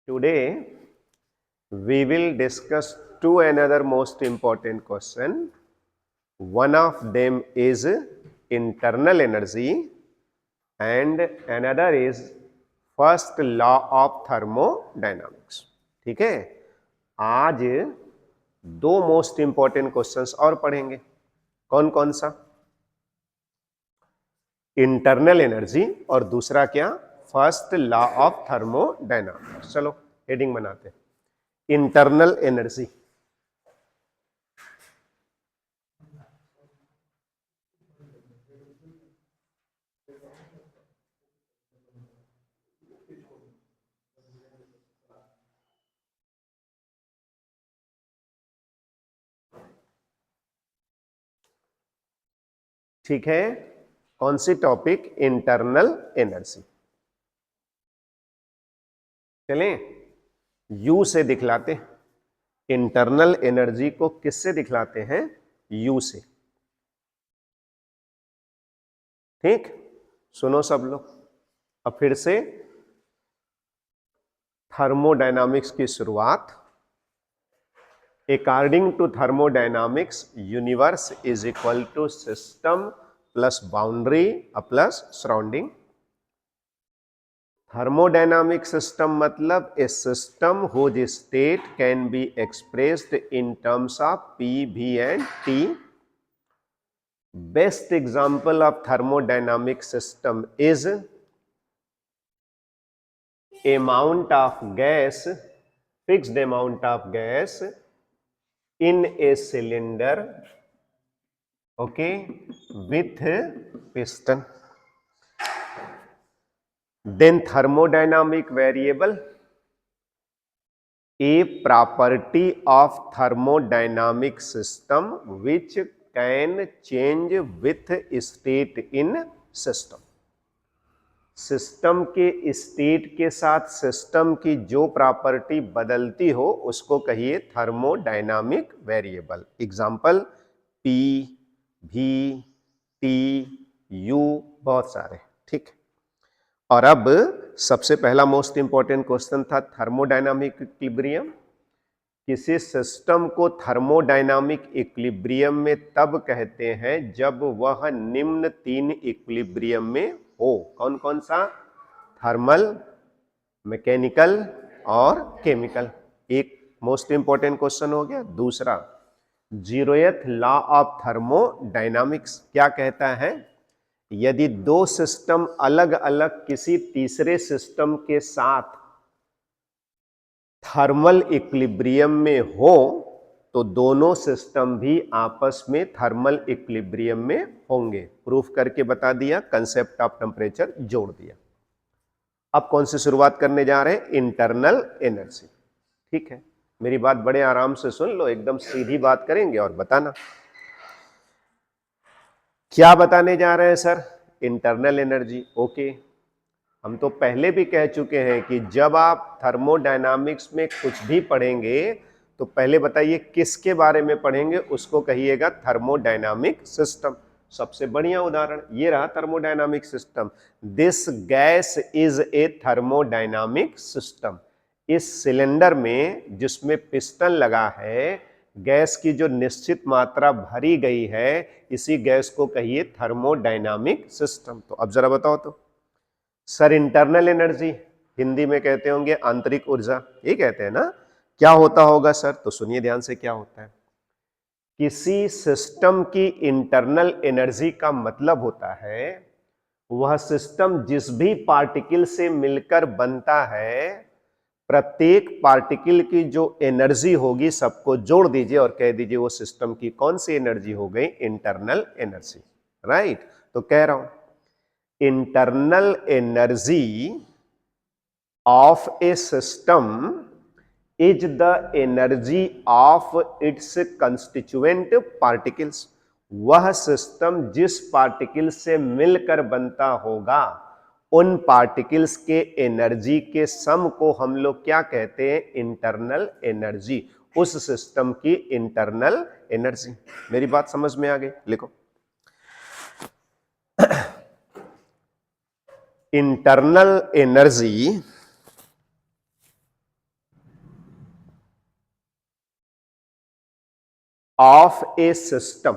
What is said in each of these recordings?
Today we will discuss two another most important question. One of them is internal energy and another is first law of thermodynamics. ठीक है, आज दो most important questions और पढ़ेंगे. कौन कौन सा? इंटरनल एनर्जी और दूसरा क्या? First law of thermodynamics. चलो हेडिंग बनाते हैं. Internal energy. ठीक है, कौन सी टॉपिक? Internal energy. चलें यू से दिखलाते हैं. इंटरनल एनर्जी को किससे दिखलाते हैं? यू से. ठीक, सुनो सब लोग. अब फिर से थर्मोडायनामिक्स की शुरुआत. According to thermodynamics, universe is equal to system plus boundary plus surrounding. Thermodynamic system मतलब a system whose state can be expressed in terms of P, V and T. Best example of thermodynamic system is amount of gas, fixed amount of gas in a cylinder, okay, with piston. Then thermodynamic variable, a property of thermodynamic system which can change with state in system. System के state के साथ system की जो property बदलती हो उसको कहिए thermodynamic variable. Example P, V, T, U, बहुत सारे. ठीक. और अब सबसे पहला मोस्ट इंपॉर्टेंट क्वेश्चन था थर्मोडायनामिक इक्विलिब्रियम. किसी सिस्टम को थर्मोडायनामिक इक्विलिब्रियम में तब कहते हैं जब वह निम्न तीन इक्विलिब्रियम में हो. कौन कौन सा? थर्मल, मैकेनिकल और केमिकल. एक मोस्ट इंपॉर्टेंट क्वेश्चन हो गया. दूसरा, जीरोथ लॉ ऑफ थर्मोडायनामिक्स क्या कहता है? यदि दो सिस्टम अलग अलग किसी तीसरे सिस्टम के साथ थर्मल इक्विलिब्रियम में हो तो दोनों सिस्टम भी आपस में थर्मल इक्विलिब्रियम में होंगे. प्रूफ करके बता दिया, कंसेप्ट ऑफ टेम्परेचर जोड़ दिया. अब कौन सी शुरुआत करने जा रहे हैं? Internal energy. ठीक है, मेरी बात बड़े आराम से सुन लो, एकदम सीधी बात करेंगे और बताना. क्या बताने जा रहे हैं सर? Internal energy. ओके, हम तो पहले भी कह चुके हैं कि जब आप थर्मोडायनामिक्स में कुछ भी पढ़ेंगे तो पहले बताइए किसके बारे में पढ़ेंगे, उसको कहिएगा थर्मोडायनामिक सिस्टम. सबसे बढ़िया उदाहरण ये रहा thermodynamic system. This gas is a thermodynamic system. इस सिलेंडर में जिसमें पिस्टन लगा है, गैस की जो निश्चित मात्रा भरी गई है, इसी गैस को कहिए थर्मोडायनामिक सिस्टम. तो अब जरा बताओ तो सर, इंटरनल एनर्जी हिंदी में कहते होंगे आंतरिक ऊर्जा, ये कहते हैं ना. क्या होता होगा सर? तो सुनिए ध्यान से क्या होता है. किसी सिस्टम की इंटरनल एनर्जी का मतलब होता है वह सिस्टम जिस भी पार्टिकल से मिलकर बनता है, प्रत्येक पार्टिकल की जो एनर्जी होगी सबको जोड़ दीजिए और कह दीजिए वो सिस्टम की कौन सी एनर्जी हो गई? Internal energy. राइट. तो कह रहा हूं internal energy of a system is the energy of its constituent particles. वह सिस्टम जिस पार्टिकल से मिलकर बनता होगा उन पार्टिकल्स के एनर्जी के सम को हम लोग क्या कहते हैं? Internal energy. उस सिस्टम की इंटरनल एनर्जी. मेरी बात समझ में आ गई? लिखो. Internal energy of A system,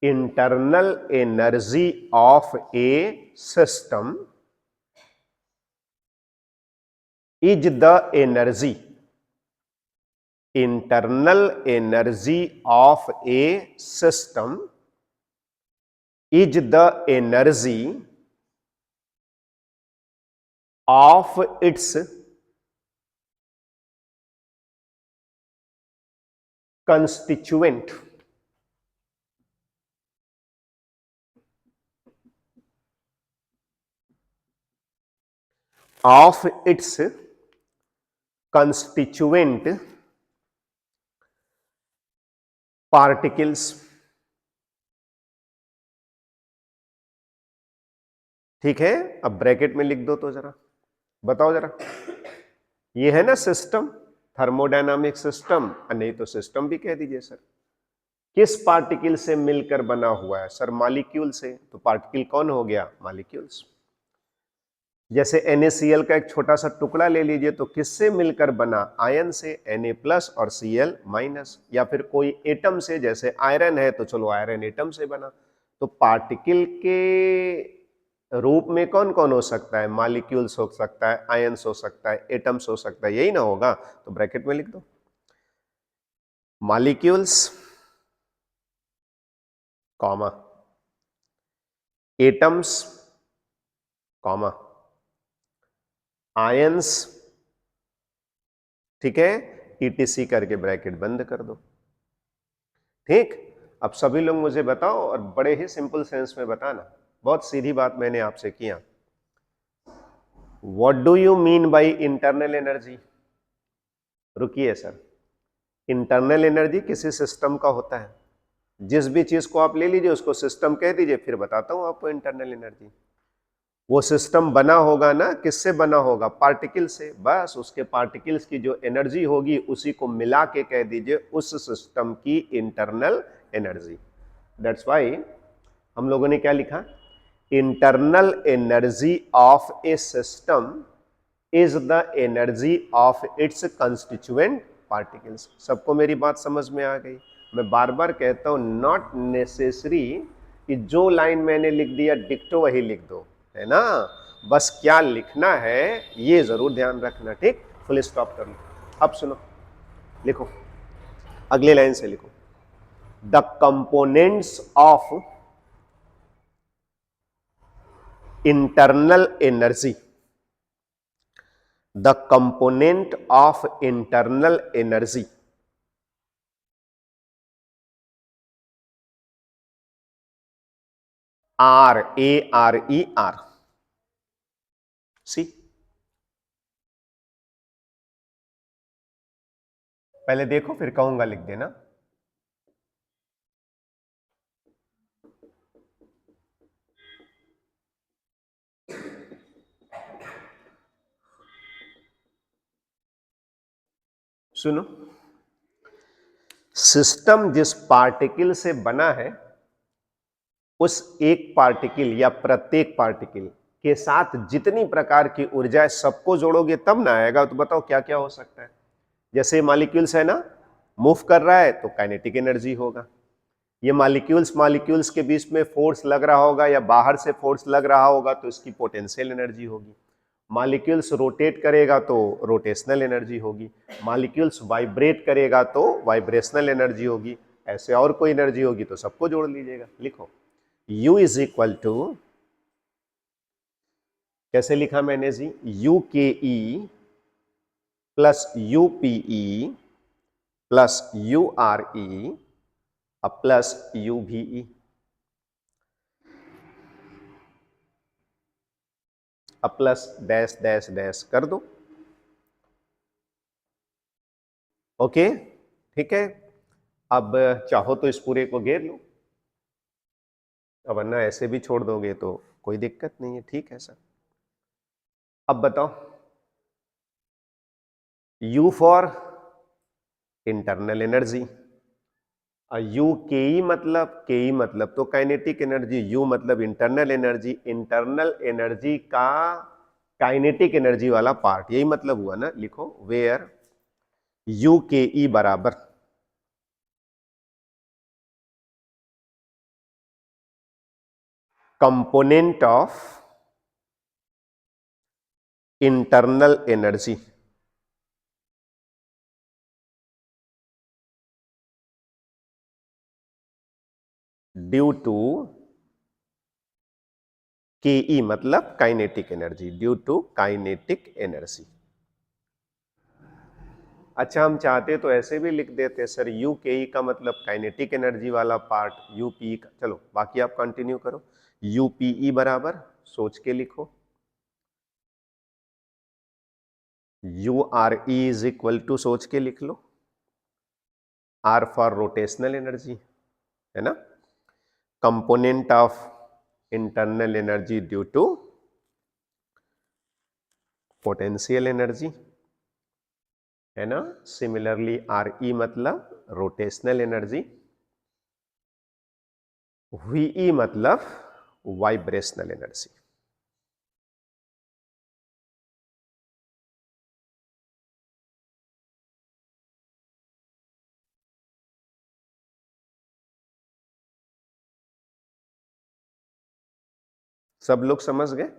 internal energy of A system is the energy, internal energy of a system is the energy of its constituent. Of its constituent particles. ठीक है, अब ब्रैकेट में लिख दो तो जरा बताओ जरा, ये है ना सिस्टम, थर्मोडायनामिक सिस्टम, नहीं तो सिस्टम भी कह दीजिए सर। किस पार्टिकल से मिलकर बना हुआ है सर? मॉलिक्यूल से। तो पार्टिकल कौन हो गया? मॉलिक्यूल्स। जैसे NaCl का एक छोटा सा टुकड़ा ले लीजिए, तो किससे मिलकर बना? आयन से, Na+ और Cl-। या फिर कोई एटम से, जैसे आयरन है तो चलो आयरन एटम से बना। तो पार्टिकल के रूप में कौन कौन हो सकता है? मॉलिक्यूल्स हो सकता है, आयन्स हो सकता है, एटम्स हो सकता है, यही ना होगा? तो ब्रैकेट में लिख दो molecules comma atoms comma ions, ठीक है, ETC करके ब्रैकेट बंद कर दो। ठीक, अब सभी लोग मुझे बताओ और बड़े ही सिंपल सेंस में बताना, बहुत सीधी बात मैंने आपसे किया। What do you mean by internal energy? रुकिए सर, इंटरनल एनर्जी किसी सिस्टम का होता है, जिस भी चीज को आप ले लीजिए उसको सिस्टम कह दीजिए, फिर बताता हूं आपको इंटरनल एनर्जी। वो सिस्टम बना होगा ना, किससे बना होगा? पार्टिकल से। बस उसके पार्टिकल्स की जो एनर्जी होगी उसी को मिला के कह दीजिए उस सिस्टम की इंटरनल एनर्जी। दैट्स व्हाई हम लोगों ने क्या लिखा? Internal energy of A system is the energy of its constituent particles. सबको मेरी बात समझ में आ गई? मैं बार बार कहता हूं, नॉट नेसेसरी कि जो लाइन मैंने लिख दिया डिक्टो वही लिख दो, है ना? बस क्या लिखना है ये जरूर ध्यान रखना। ठीक, फुल स्टॉप कर लो। अब सुनो, लिखो, अगले लाइन से लिखो, the components of internal energy, the component of internal energy are, ARER। See, पहले देखो फिर कहूंगा लिख देना। सुनो, सिस्टम जिस पार्टिकल से बना है उस एक पार्टिकल या प्रत्येक पार्टिकल के साथ जितनी प्रकार की ऊर्जा सबको जोड़ोगे तब ना आएगा। तो बताओ क्या क्या हो सकता है? जैसे मॉलिक्यूल्स है ना, मूव कर रहा है तो काइनेटिक एनर्जी होगा। ये मॉलिक्यूल्स के बीच में फोर्स लग रहा होगा या बाहर से फोर्स लग रहा होगा तो इसकी पोटेंशियल एनर्जी होगी। मॉलिक्यूल्स रोटेट करेगा तो रोटेशनल एनर्जी होगी। मॉलिक्यूल्स वाइब्रेट करेगा तो वाइब्रेशनल एनर्जी होगी। ऐसे और कोई एनर्जी होगी तो सबको जोड़ लीजिएगा। लिखो U इज इक्वल टू, कैसे लिखा मैंने जी? UKE plus UPE plus URE plus UVE। अब प्लस डैश डैश डैश कर दो। ओके, ठीक है। अब चाहो तो इस पूरे को घेर लो, अब वरना ऐसे भी छोड़ दोगे तो कोई दिक्कत नहीं है। ठीक है सर, अब बताओ, U for internal energy, you के मतलब तो काइनेटिक एनर्जी, यू मतलब इंटरनल एनर्जी, इंटरनल एनर्जी का काइनेटिक एनर्जी वाला पार्ट, यही मतलब हुआ ना। लिखो वेयर यू के ई बराबर component of internal energy due to K E, मतलब kinetic energy, due to kinetic energy. अच्छा, हम चाहते तो ऐसे भी लिख देते सर, यू के ई का मतलब काइनेटिक एनर्जी वाला पार्ट, यू पी का। चलो बाकी आप कंटिन्यू करो। यू पी ई बराबर, सोच के लिखो, U R E is equal to, सोच के लिख लो, आर फॉर रोटेशनल एनर्जी, है ना, component of internal energy due to potential energy, है ना। सिमिलरली आर ई मतलब रोटेशनल एनर्जी, वी मतलब वाइब्रेशनल एनर्जी। सब लोग समझ गए?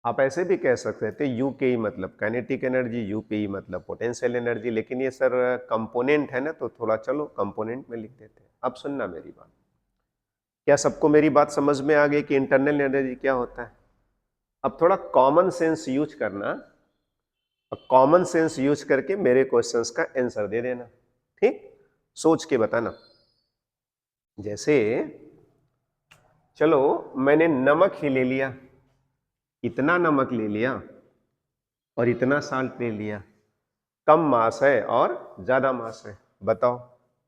आप ऐसे भी कह सकते थे यू के ई मतलब kinetic energy, U P E मतलब पोटेंशियल एनर्जी, लेकिन ये सर कंपोनेंट है ना, तो थोड़ा चलो कंपोनेंट में लिख देते हैं। अब सुनना मेरी बात, क्या सबको मेरी बात समझ में आ गई कि इंटरनल एनर्जी क्या होता है? अब थोड़ा कॉमन सेंस यूज करना, और कॉमन सेंस यूज करके मेरे क्वेश्चंस का आंसर दे देना, ठीक? सोच के बताना। जैसे चलो मैंने नमक ही ले लिया, इतना नमक ले लिया और इतना साल्ट ले लिया, कम मास है और ज्यादा मास है, बताओ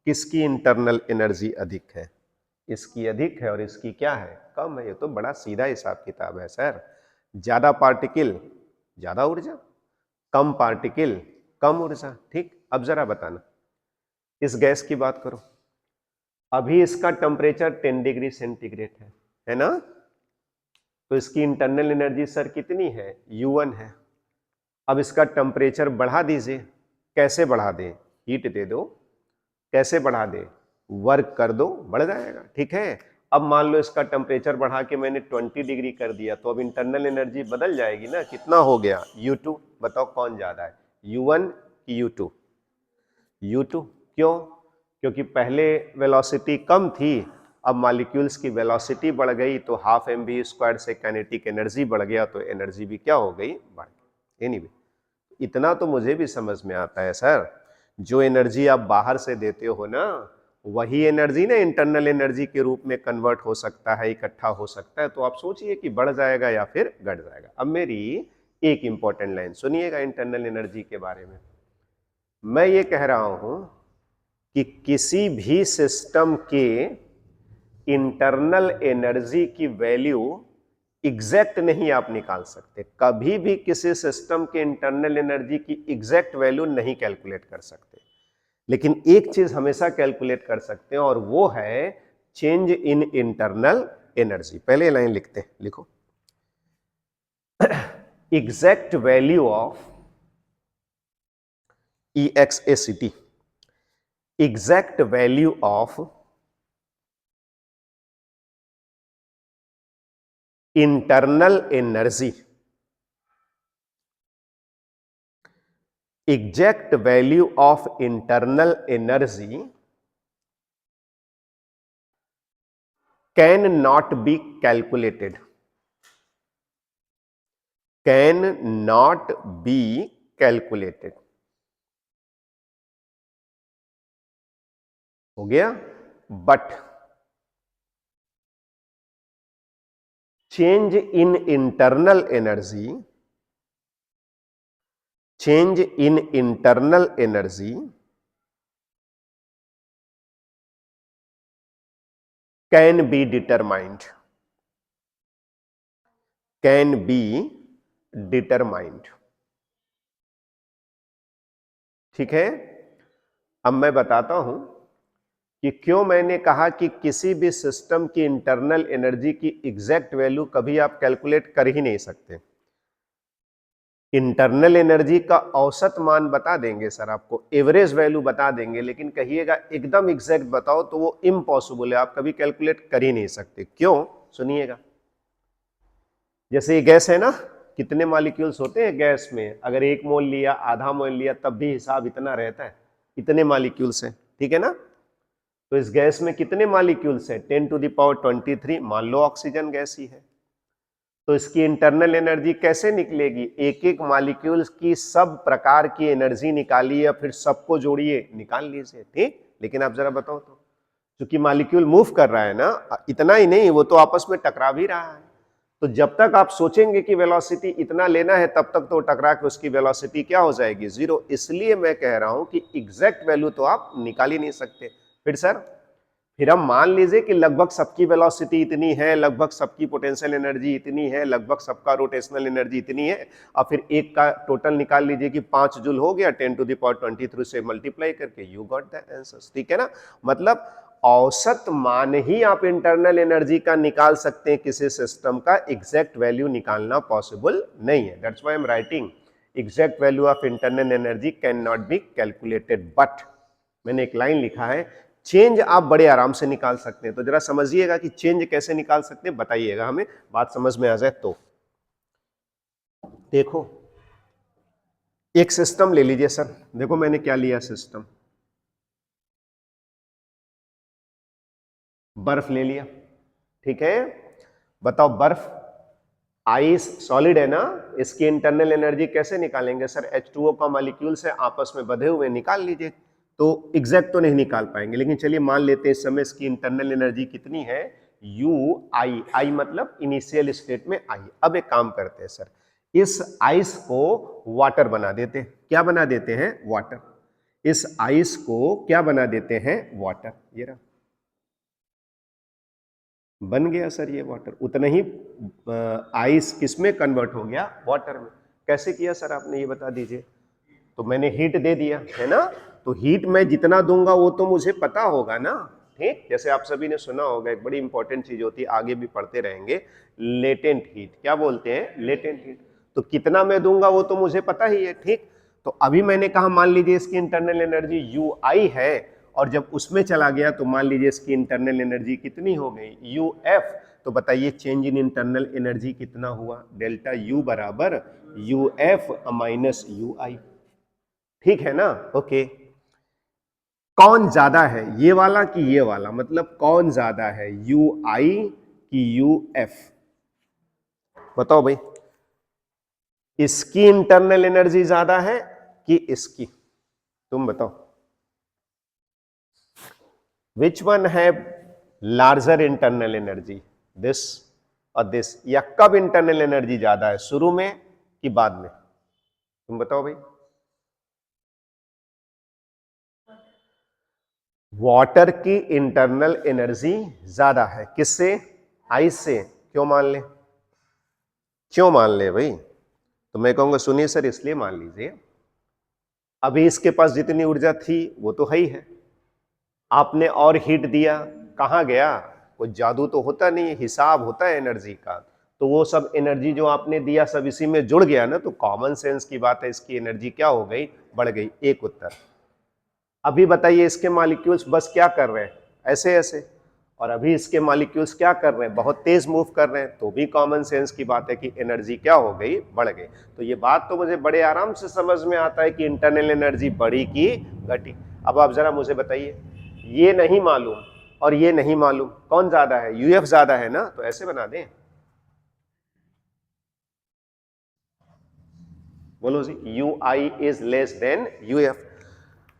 किसकी इंटरनल एनर्जी अधिक है? इसकी अधिक है और इसकी क्या है? कम है। ये तो बड़ा सीधा हिसाब किताब है सर। ज्यादा पार्टिकल ज्यादा ऊर्जा, कम पार्टिकल कम ऊर्जा, ठीक? अब जरा बताना, इस गैस की बात करो, अभी इसका टेम्परेचर 10 डिग्री सेंटीग्रेड है ना, तो इसकी इंटरनल एनर्जी सर कितनी है? U1 है। अब इसका टेम्परेचर बढ़ा दीजिए, कैसे बढ़ा दें? हीट दे दो, कैसे बढ़ा दें? वर्क कर दो, बढ़ जाएगा, ठीक है। अब मान लो इसका टेम्परेचर बढ़ा के मैंने 20 डिग्री कर दिया, तो अब इंटरनल एनर्जी बदल जाएगी ना, कितना हो गया? U2। बताओ कौन ज्यादा है, U1 कि U2? U2। क्यों? क्योंकि पहले वेलोसिटी कम थी, अब मॉलिक्यूल्स की वेलोसिटी बढ़ गई, तो हाफ mv² से काइनेटिक एनर्जी बढ़ गया, तो एनर्जी भी क्या हो गई? बढ़ गई। एनीवे, इतना तो मुझे भी समझ में आता है सर, जो एनर्जी आप बाहर से देते हो ना, वही एनर्जी ना इंटरनल एनर्जी के रूप में कन्वर्ट हो सकता है, इकट्ठा हो सकता है। तो आप सोचिए कि बढ़ जाएगा या फिर घट जाएगा। अब मेरी एक इंपॉर्टेंट लाइन सुनिएगा इंटरनल एनर्जी के बारे में। मैं ये कह रहा हूं कि किसी भी सिस्टम के इंटरनल एनर्जी की वैल्यू एग्जैक्ट नहीं आप निकाल सकते, कभी भी किसी सिस्टम के इंटरनल एनर्जी की एग्जैक्ट वैल्यू नहीं कैलकुलेट कर सकते, लेकिन एक चीज हमेशा कैलकुलेट कर सकते हैं, और वो है चेंज इन इंटरनल एनर्जी। पहले लाइन लिखते हैं, लिखो, exact value of EXACT, exact value of internal energy, exact value of internal energy can not be calculated, can not be calculated. हो गया? But change in internal energy, change in internal energy can be determined, can be determined, ठीक है। अब मैं बताता हूं कि क्यों मैंने कहा कि किसी भी सिस्टम की इंटरनल एनर्जी की एग्जैक्ट वैल्यू कभी आप कैलकुलेट कर ही नहीं सकते। इंटरनल एनर्जी का औसत मान बता देंगे सर, आपको एवरेज वैल्यू बता देंगे, लेकिन कहिएगा एकदम एग्जैक्ट बताओ तो वो इम्पॉसिबल है, आप कभी कैलकुलेट कर ही नहीं सकते। क्यों? सुनिएगा। जैसे ये गैस है ना, कितने मॉलिक्यूल्स होते हैं गैस में? अगर 1 मोल लिया, आधा मोल लिया, तब भी हिसाब इतना रहता है, इतने मॉलिक्यूल्स हैं, ठीक है ना? तो इस गैस में कितने मॉलिक्यूल्स हैं? 10 टू द पावर 23। मान लो ऑक्सीजन गैस ही है, तो इसकी इंटरनल एनर्जी कैसे निकलेगी? एक एक मॉलिक्यूल्स की सब प्रकार की एनर्जी निकालिए या फिर सबको जोड़िए, निकाल लीजिए, ठीक। लेकिन आप जरा बताओ तो, क्योंकि मॉलिक्यूल मूव कर रहा है ना, इतना ही नहीं, वो तो आपस में टकरा भी रहा है। तो जब तक आप सोचेंगे कि वेलोसिटी इतना लेना है, तब तक तो टकरा के उसकी वेलोसिटी क्या हो जाएगी? 0। इसलिए मैं कह रहा हूं कि एग्जैक्ट वैल्यू तो आप निकाल ही नहीं सकते। फिर सर, फिर हम मान लीजिए कि लगभग सबकी वेलोसिटी इतनी है, लगभग सबकी पोटेंशियल एनर्जी इतनी है, लगभग सबका रोटेशनल एनर्जी इतनी है, और फिर एक का टोटल निकाल लीजिए कि 5 जूल हो गया, 10 टू द पावर 23 से मल्टीप्लाई करके, यू गॉट द आंसर, ठीक है ना? मतलब औसत मान ही आप इंटरनल एनर्जी का निकाल सकते हैं, किसी सिस्टम का एग्जैक्ट वैल्यू निकालना पॉसिबल नहीं है। That's why I am writing exact value of internal energy can not be calculated, but मैंने एक लाइन लिखा है, चेंज आप बड़े आराम से निकाल सकते हैं। तो जरा समझिएगा कि चेंज कैसे निकाल सकते हैं, बताइएगा, हमें बात समझ में आ जाए तो। देखो, एक सिस्टम ले लीजिए सर, देखो मैंने क्या लिया सिस्टम, बर्फ ले लिया, ठीक है। बताओ, बर्फ आइस सॉलिड है ना, इसकी इंटरनल एनर्जी कैसे निकालेंगे सर? H2O का मॉलिक्यूल से आपस में बंधे हुए, निकाल लीजिए। तो एग्जैक्ट तो नहीं निकाल पाएंगे, लेकिन चलिए मान लेते हैं इस समय इसकी इंटरनल एनर्जी कितनी है, यू आई, आई मतलब इनिशियल स्टेट में आई। अब एक काम करते हैं सर, इस आइस को वाटर बना देते हैं। क्या बना देते हैं? वाटर। इस आइस को क्या बना देते हैं? वाटर। ये रहा, बन गया सर ये वाटर। उतना ही आइस किस में कन्वर्ट हो गया? वाटर में। कैसे किया सर आपने, ये बता दीजिए। तो मैंने हीट दे दिया है ना, तो हीट मैं जितना दूंगा वो तो मुझे पता होगा ना, ठीक। जैसे आप सभी ने सुना होगा, एक बड़ी इंपॉर्टेंट चीज होती है, आगे भी पढ़ते रहेंगे, लेटेंट हीट। क्या बोलते हैं? Latent heat. तो कितना मैं दूंगा वो तो मुझे पता ही है, ठीक। तो अभी मैंने कहा, मान लीजिए इसकी इंटरनल एनर्जी यू आई है, और जब उसमें चला गया तो मान लीजिए इसकी इंटरनल एनर्जी कितनी हो गई? U F. तो बताइए चेंज इन इंटरनल एनर्जी कितना हुआ? डेल्टा यू बराबर यू एफ माइनस यू आई, ठीक है ना? ओके। कौन ज्यादा है, ये वाला कि ये वाला? मतलब कौन ज्यादा है, यू आई कि यू एफ? बताओ भाई, इसकी इंटरनल एनर्जी ज्यादा है कि इसकी? तुम बताओ, विच वन है लार्जर इंटरनल एनर्जी, दिस और दिस? या कब इंटरनल एनर्जी ज्यादा है, शुरू में कि बाद में? तुम बताओ भाई। वाटर की इंटरनल एनर्जी ज्यादा है, किससे? आइस से। क्यों मान ले? क्यों मान ले भाई? तो मैं कहूंगा सुनिए सर, इसलिए मान लीजिए, अभी इसके पास जितनी ऊर्जा थी वो तो है ही है, आपने और हीट दिया, कहां गया? कोई जादू तो होता नहीं है, हिसाब होता है एनर्जी का। तो वो सब एनर्जी जो आपने दिया सब इसी में जुड़ गया ना, तो कॉमन सेंस की बात है, इसकी एनर्जी क्या हो गई? बढ़ गई। एक उत्तर। अभी बताइए, इसके मॉलिक्यूल्स बस क्या कर रहे हैं? ऐसे ऐसे। और अभी इसके मॉलिक्यूल्स क्या कर रहे हैं? बहुत तेज मूव कर रहे हैं, तो भी कॉमन सेंस की बात है कि एनर्जी क्या हो गई? बढ़ गई। तो ये बात तो मुझे बड़े आराम से समझ में आता है कि इंटरनल एनर्जी बढ़ी कि घटी। अब आप जरा मुझे बताइए, ये नहीं मालूम और ये नहीं मालूम, कौन ज्यादा है? यूएफ ज्यादा है ना, तो ऐसे बना दें, बोलो जी, U I is less than UF.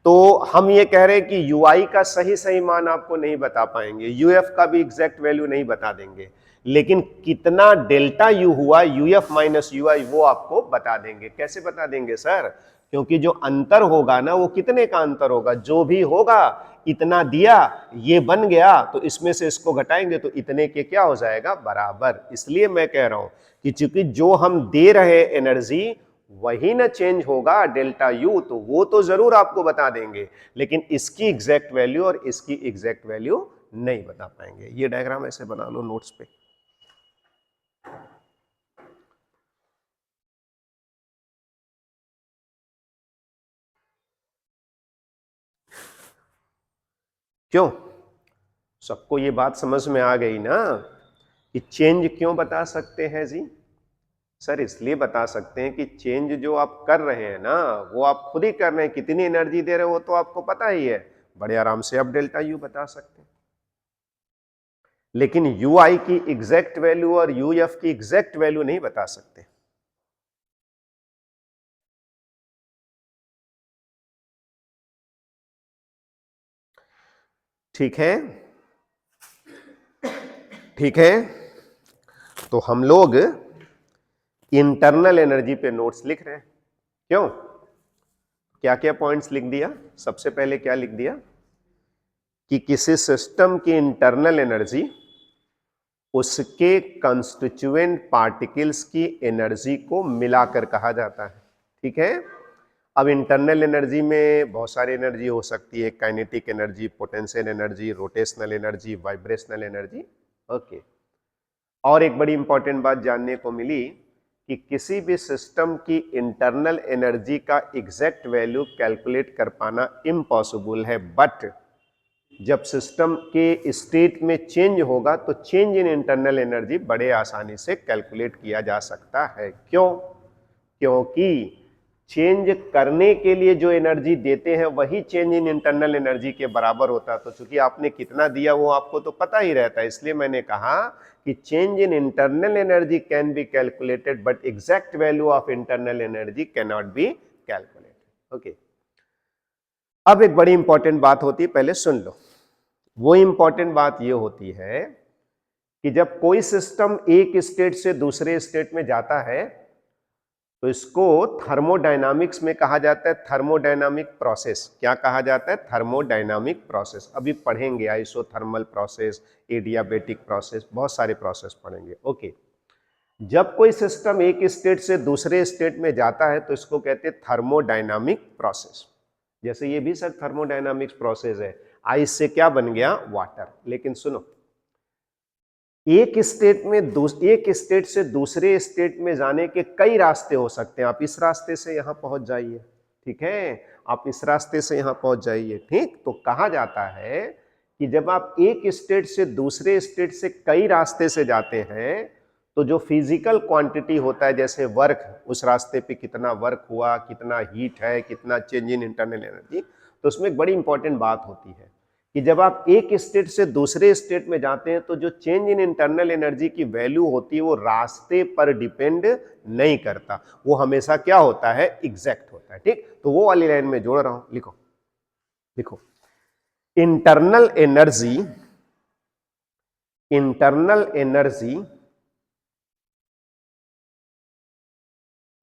तो हम ये कह रहे हैं कि यूआई का सही सही मान आपको नहीं बता पाएंगे, यूएफ का भी एग्जैक्ट वैल्यू नहीं बता देंगे, लेकिन कितना डेल्टा यू हुआ, यूएफ माइनस यूआई, वो आपको बता देंगे। कैसे बता देंगे सर? क्योंकि जो अंतर होगा ना, वो कितने का अंतर होगा? जो भी होगा, इतना दिया, ये बन गया, तो इसमें से इसको घटाएंगे तो इतने के क्या हो जाएगा? बराबर। इसलिए मैं कह रहा हूं कि चूंकि जो हम दे रहे एनर्जी वही ना चेंज होगा, डेल्टा यू, तो वो तो जरूर आपको बता देंगे, लेकिन इसकी एग्जैक्ट वैल्यू और इसकी एग्जैक्ट वैल्यू नहीं बता पाएंगे। ये डायग्राम ऐसे बना लो नोट्स पे। क्यों? सबको ये बात समझ में आ गई ना कि चेंज क्यों बता सकते हैं जी? सर इसलिए बता सकते हैं कि चेंज जो आप कर रहे हैं ना वो आप खुद ही कर रहे हैं, कितनी एनर्जी दे रहे हो वो तो आपको पता ही है, बड़े आराम से आप डेल्टा यू बता सकते हैं। लेकिन यू आई की एग्जैक्ट वैल्यू और यू एफ की एग्जैक्ट वैल्यू नहीं बता सकते। ठीक है, ठीक है, तो हम लोग इंटरनल एनर्जी पे नोट्स लिख रहे हैं। क्यों? क्या क्या पॉइंट्स लिख दिया? सबसे पहले क्या लिख दिया कि किसी सिस्टम की इंटरनल एनर्जी उसके कंस्टिट्यूएंट पार्टिकल्स की एनर्जी को मिलाकर कहा जाता है। ठीक है, अब इंटरनल एनर्जी में बहुत सारी एनर्जी हो सकती है, kinetic energy, potential energy, rotational energy, vibrational energy. Okay, और एक बड़ी इंपॉर्टेंट बात जानने को मिली कि किसी भी सिस्टम की इंटरनल एनर्जी का एग्जैक्ट वैल्यू कैलकुलेट कर पाना इम्पॉसिबल है, बट जब सिस्टम के स्टेट में चेंज होगा तो चेंज इन इंटरनल एनर्जी बड़े आसानी से कैलकुलेट किया जा सकता है। क्यों? क्योंकि चेंज करने के लिए जो एनर्जी देते हैं वही चेंज इन इंटरनल एनर्जी के बराबर होता है। तो चूंकि आपने कितना दिया वो आपको तो पता ही रहता है, इसलिए मैंने कहा कि change in internal energy can be calculated but exact value of internal energy can not be calculated. Okay, अब एक बड़ी इंपॉर्टेंट बात होती है, पहले सुन लो। वो इंपॉर्टेंट बात ये होती है कि जब कोई सिस्टम एक स्टेट से दूसरे स्टेट में जाता है तो इसको थर्मोडायनामिक्स में कहा जाता है थर्मोडायनामिक प्रोसेस। क्या कहा जाता है? Thermodynamic process. अभी पढ़ेंगे आइसोथर्मल प्रोसेस, एडियाबेटिक प्रोसेस, बहुत सारे प्रोसेस पढ़ेंगे। ओके, जब कोई सिस्टम एक स्टेट से दूसरे स्टेट में जाता है तो इसको कहते हैं थर्मोडायनामिक प्रोसेस। जैसे ये भी सर थर्मोडायनामिक्स प्रोसेस है, आइस से क्या बन गया? वाटर। लेकिन सुनो, एक स्टेट से दूसरे स्टेट में जाने के कई रास्ते हो सकते हैं। आप इस रास्ते से यहां पहुंच जाइए, ठीक है, आप इस रास्ते से यहां पहुंच जाइए। ठीक, तो कहा जाता है कि जब आप एक स्टेट से दूसरे स्टेट से कई रास्ते से जाते हैं तो जो फिजिकल क्वांटिटी होता है, जैसे वर्क, उस रास्ते पे कितना वर्क हुआ, कितना हीट है, कितना चेंज इन इंटरनल एनर्जी, तो उसमें एक बड़ी इंपॉर्टेंट बात होती है कि जब आप एक स्टेट से दूसरे स्टेट में जाते हैं तो जो चेंज इन इंटरनल एनर्जी की वैल्यू होती है वो रास्ते पर डिपेंड नहीं करता, वो हमेशा क्या होता है? एग्जैक्ट होता है। ठीक, तो वो वाली लाइन में जोड़ रहा हूं, लिखो लिखो, internal energy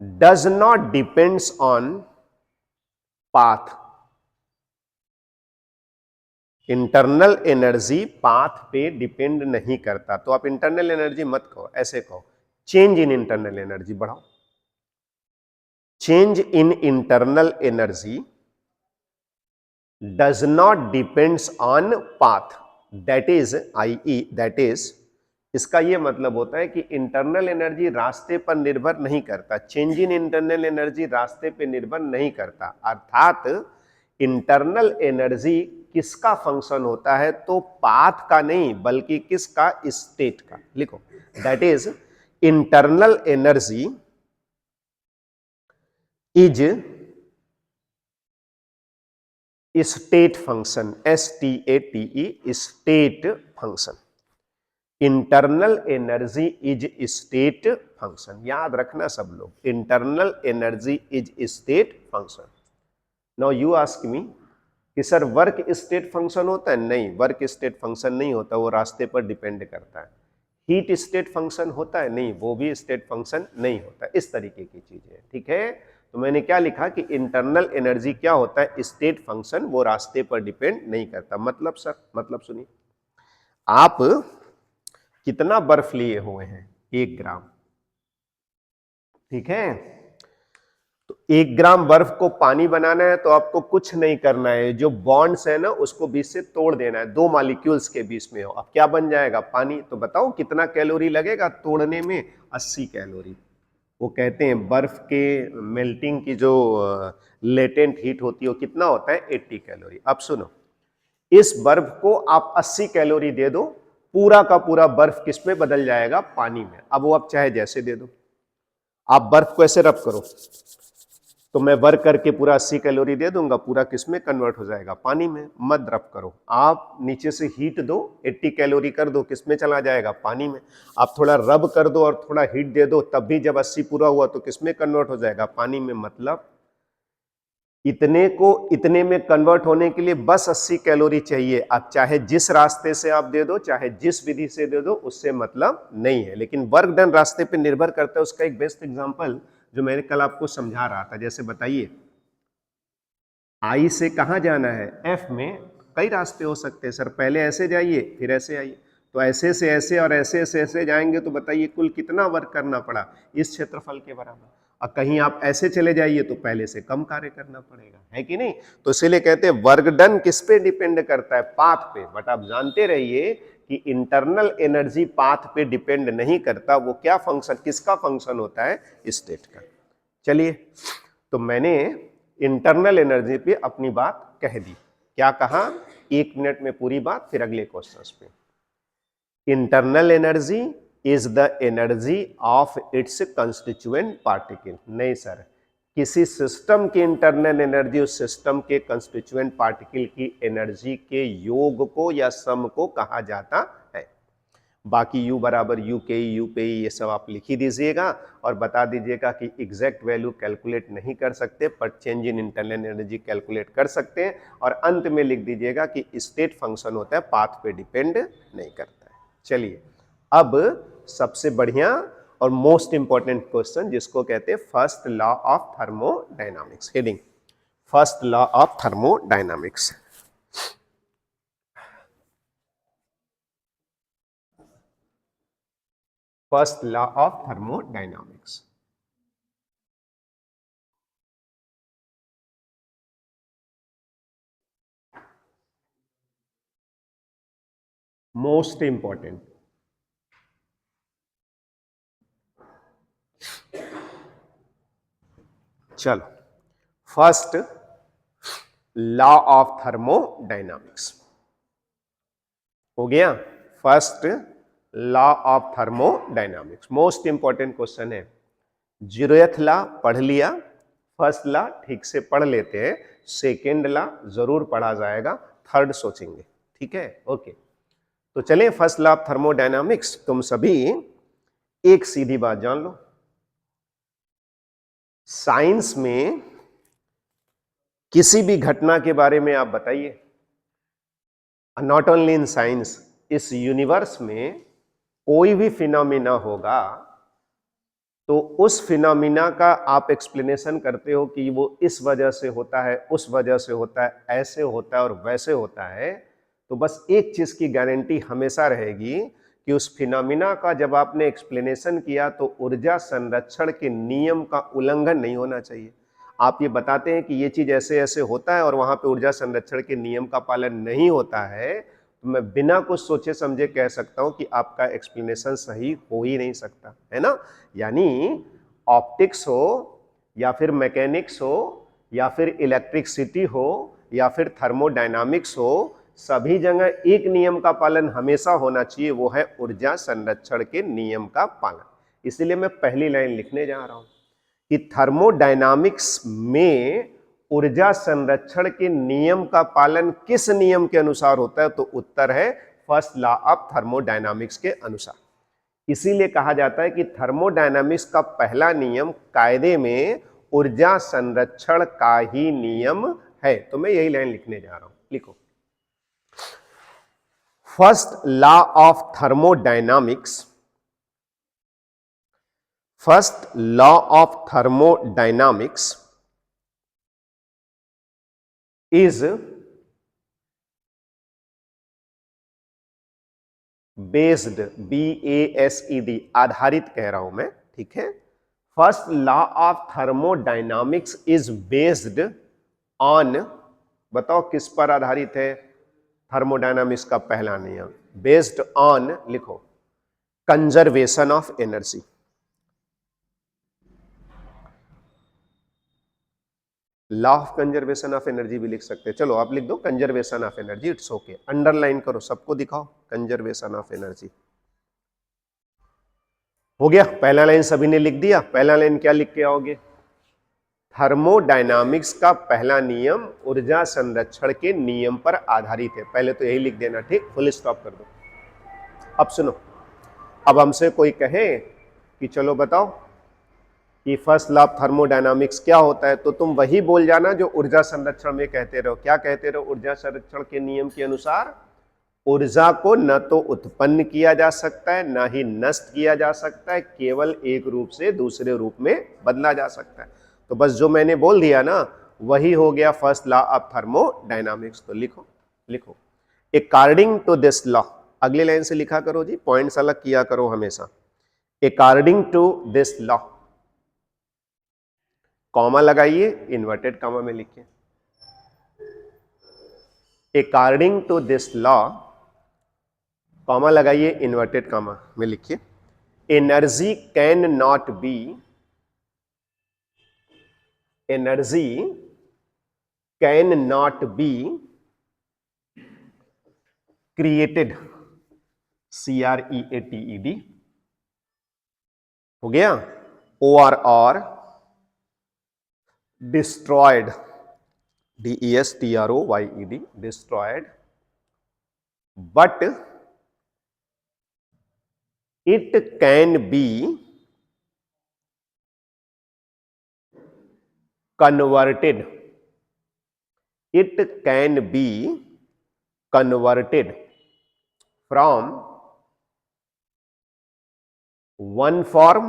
does not depends on path। Internal energy path पे डिपेंड नहीं करता। तो आप इंटरनल एनर्जी मत कहो, ऐसे कहो चेंज इन इंटरनल एनर्जी बढ़ाओ। Change in internal energy does not depends on path, that is इसका यह मतलब होता है कि इंटरनल एनर्जी रास्ते पर निर्भर नहीं करता। चेंज इन इंटरनल एनर्जी रास्ते पर निर्भर नहीं करता, अर्थात इंटरनल एनर्जी किसका फंक्शन होता है? तो पाथ का नहीं बल्कि किसका? स्टेट का। लिखो, that is internal energy is state function, STATE, state function. Internal energy is state function, याद रखना सब लोग, internal energy is state function. Now you ask me कि सर वर्क स्टेट फंक्शन होता है? नहीं, वर्क स्टेट फंक्शन नहीं होता, वो रास्ते पर डिपेंड करता है। हीट स्टेट फंक्शन होता है? नहीं, वो भी स्टेट फंक्शन नहीं होता। इस तरीके की चीजें है। ठीक है, तो मैंने क्या लिखा कि इंटरनल एनर्जी क्या होता है? स्टेट फंक्शन, वो रास्ते पर डिपेंड नहीं करता। मतलब सर, मतलब सुनिए, आप कितना बर्फ लिए हुए हैं? 1 ग्राम, ठीक है, तो 1 ग्राम बर्फ को पानी बनाना है तो आपको कुछ नहीं करना है, जो बॉन्ड्स है ना उसको बीच से तोड़ देना है, 2 मॉलिक्यूल्स के बीच में हो, अब क्या बन जाएगा? पानी। तो बताओ कितना कैलोरी लगेगा तोड़ने में? 80 कैलोरी। वो कहते हैं बर्फ के मेल्टिंग की जो लेटेंट हीट होती है वो कितना होता है? 80 कैलोरी। अब सुनो, इस बर्फ को आप 80 कैलोरी दे दो, पूरा का पूरा बर्फ किस में बदल जाएगा? पानी में। अब वो आप चाहे जैसे दे दो, आप बर्फ को ऐसे रब करो तो मैं वर्क करके पूरा 80 कैलोरी दे दूंगा, पूरा किस में कन्वर्ट हो जाएगा? पानी में। मत रब करो, आप नीचे से हीट दो, 80 कैलोरी कर दो, किस में चला जाएगा? पानी में। आप थोड़ा रब कर दो और थोड़ा हीट दे दो, तब भी जब 80 पूरा हुआ तो किस में कन्वर्ट हो जाएगा? पानी में। मतलब इतने को इतने में कन्वर्ट होने के लिए बस 80 कैलोरी चाहिए। आप चाहे जिस रास्ते से आप दे दो, चाहे जिस विधि से दे दो, उससे मतलब नहीं है। लेकिन वर्क डन रास्ते पे निर्भर करता है। उसका एक बेस्ट एग्जांपल जो मैंने कल आपको समझा रहा था, जैसे बताइए आई से कहां जाना है? एफ में। कई रास्ते हो सकते हैं सर, पहले ऐसे जाइए फिर ऐसे आइए, तो ऐसे से ऐसे और ऐसे से ऐसे जाएंगे तो बताइए कुल कितना वर्क करना पड़ा? इस क्षेत्रफल के बराबर। और कहीं आप ऐसे चले जाइए तो पहले से कम कार्य करना पड़ेगा, है कि नहीं? तो इसीलिए कहते हैं वर्क डन किस पे डिपेंड करता है? पाथ पे। बट आप जानते रहिए कि इंटरनल एनर्जी पाथ पे डिपेंड नहीं करता। वो क्या फंक्शन, किसका फंक्शन होता है? स्टेट का। चलिए, तो मैंने इंटरनल एनर्जी पे अपनी बात कह दी। क्या कहा? 1 मिनट में पूरी बात, फिर अगले क्वेश्चंस पे। Internal energy is the energy of its constituent particle. नहीं सर, किसी सिस्टम की इंटरनल एनर्जी उस सिस्टम के कंस्टिट्यूएंट पार्टिकल की एनर्जी के योग को या सम को कहा जाता है। बाकी U बराबर यू के यू पे ये सब आप लिख ही दीजिएगा और बता दीजिएगा कि एग्जैक्ट वैल्यू कैलकुलेट नहीं कर सकते, पर change in internal energy calculate कर सकते हैं। और अंत में लिख दीजिएगा कि स्टेट फंक्शन होता है, पाथ पे डिपेंड नहीं करता है। चलिए, अब सबसे बढ़िया और मोस्ट इंपॉर्टेंट क्वेश्चन, जिसको कहते हैं first law of thermodynamics. Heading first law of thermodynamics. First law of thermodynamics. Most important. चलो, फर्स्ट लॉ ऑफ थर्मोडायनामिक्स हो गया। First law of thermodynamics most important question है। 0th लॉ पढ़ लिया, first law ठीक से पढ़ लेते हैं, सेकेंड लॉ जरूर पढ़ा जाएगा, थर्ड सोचेंगे। ठीक है, ओके। तो चलें फर्स्ट लॉ ऑफ थर्मोडायनामिक्स। तुम सभी एक सीधी बात जान लो, साइंस में किसी भी घटना के बारे में आप बताइए, नॉट ओनली इन साइंस, इस यूनिवर्स में कोई भी फिनोमिना होगा तो उस फिनोमिना का आप एक्सप्लेनेशन करते हो कि वो इस वजह से होता है, उस वजह से होता है, ऐसे होता है और वैसे होता है। तो बस एक चीज की गारंटी हमेशा रहेगी कि उस फिनोमिना का जब आपने एक्सप्लेनेशन किया तो ऊर्जा संरक्षण के नियम का उल्लंघन नहीं होना चाहिए। आप ये बताते हैं कि ये चीज ऐसे ऐसे होता है और वहां पे ऊर्जा संरक्षण के नियम का पालन नहीं होता है, तो मैं बिना कुछ सोचे समझे कह सकता हूं कि आपका एक्सप्लेनेशन सही हो ही नहीं सकता, है ना? यानी ऑप्टिक्स हो या फिर मैकेनिक्स हो या फिर इलेक्ट्रिसिटी हो या फिर थर्मोडायनामिक्स हो, सभी जगह एक नियम का पालन हमेशा होना चाहिए, वो है ऊर्जा संरक्षण के नियम का पालन। इसलिए मैं पहली लाइन लिखने जा रहा हूं कि थर्मोडायनामिक्स में ऊर्जा संरक्षण के नियम का पालन किस नियम के अनुसार होता है? तो उत्तर है फर्स्ट लॉ ऑफ थर्मोडायनामिक्स के अनुसार। इसीलिए कहा जाता है कि थर्मोडायनामिक्स का पहला नियम कायदे में ऊर्जा संरक्षण का ही नियम है। तो मैं यही लाइन लिखने जा रहा हूं, लिखो। First law of thermodynamics, first law of thermodynamics is based, BASED, आधारित कह रहा हूं मैं, ठीक है। First law of thermodynamics is based on, बताओ किस पर आधारित है? थर्मोडायनामिक्स का पहला नियम बेस्ड ऑन, लिखो, conservation of energy. Law of conservation of energy भी लिख सकते हैं। चलो आप लिख दो conservation of energy, it's okay. Underline करो, सबको दिखाओ कंजर्वेशन ऑफ एनर्जी। हो गया, पहला लाइन सभी ने लिख दिया। पहला लाइन क्या लिख के आओगे? थर्मोडायनामिक्स का पहला नियम ऊर्जा संरक्षण के नियम पर आधारित है। पहले तो यही लिख देना, ठीक, फुल स्टॉप कर दो। अब सुनो, अब हमसे कोई कहे कि चलो बताओ कि फर्स्ट लॉ ऑफ थर्मोडायनामिक्स क्या होता है, तो तुम वही बोल जाना जो ऊर्जा संरक्षण में कहते रहो। क्या कहते रहो? ऊर्जा संरक्षण के नियम के अनुसार ऊर्जा को न तो उत्पन्न किया जा सकता है, ना ही नष्ट किया जा सकता है, केवल एक रूप से दूसरे रूप में बदला जा सकता है। तो बस जो मैंने बोल दिया ना, वही हो गया फर्स्ट लॉ ऑफ थर्मोडायनामिक्स। तो लिखो लिखो, अकॉर्डिंग टू दिस लॉ। अगली लाइन से लिखा करो जी, पॉइंट्स अलग किया करो हमेशा। According to this law, comma लगाइए, इन्वर्टेड कॉमा में लिखिए। According to this law, comma लगाइए, इन्वर्टेड कॉमा में लिखिए। Energy can not be, energy can not be created, CREATED, हो गया, और destroyed, DESTROYED, destroyed, but it can be converted, it can be converted from one form